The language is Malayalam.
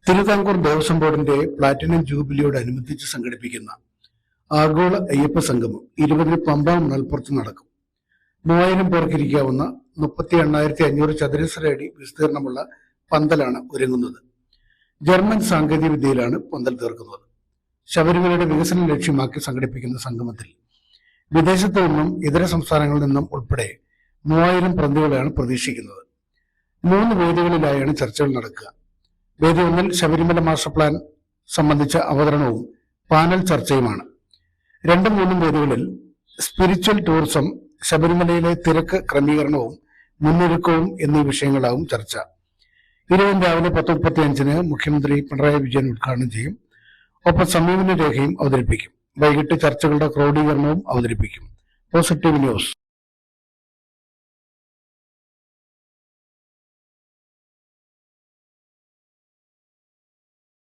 തിരുവിതാംകൂർ ദേവസ്വം ബോർഡിന്റെ പ്ലാറ്റിനം ജൂബിലിയോടനുബന്ധിച്ച് സംഘടിപ്പിക്കുന്ന ആഗോള അയ്യപ്പ സംഗമം 20 പമ്പ മണൽപ്പുറത്ത് നടക്കും. 3000 പേർക്ക് ഇരിക്കാവുന്ന 38,500 ചതുരശ്ര അടി വിസ്തീർണമുള്ള പന്തലാണ് ഒരുങ്ങുന്നത്. ജർമ്മൻ സാങ്കേതിക വിദ്യയിലാണ് പന്തൽ തീർക്കുന്നത്. ശബരിമലയുടെ വികസനം ലക്ഷ്യമാക്കി സംഘടിപ്പിക്കുന്ന സംഗമത്തിൽ വിദേശത്തു നിന്നും ഇതര സംസ്ഥാനങ്ങളിൽ നിന്നും ഉൾപ്പെടെ 3000 പ്രതിനിധികളെയാണ് പ്രതീക്ഷിക്കുന്നത്. 3 വേദികളിലായാണ് ചർച്ചകൾ നടക്കുക. വേദി 1 ശബരിമല മാസ്റ്റർ പ്ലാൻ സംബന്ധിച്ച അവതരണവും പാനൽ ചർച്ചയുമാണ്. 2ഉം 3ഉം വേദികളിൽ സ്പിരിച്വൽ ടൂറിസം, ശബരിമലയിലെ തിരക്ക് ക്രമീകരണവും മുന്നൊരുക്കവും എന്നീ വിഷയങ്ങളാവും ചർച്ച. ഇരുവരും രാവിലെ 10:35 മുഖ്യമന്ത്രി പിണറായി വിജയൻ ഉദ്ഘാടനം ചെയ്യും. ഒപ്പം സമീപന രേഖയും അവതരിപ്പിക്കും. വൈകിട്ട് ചർച്ചകളുടെ ക്രോഡീകരണവും അവതരിപ്പിക്കും. Positive news.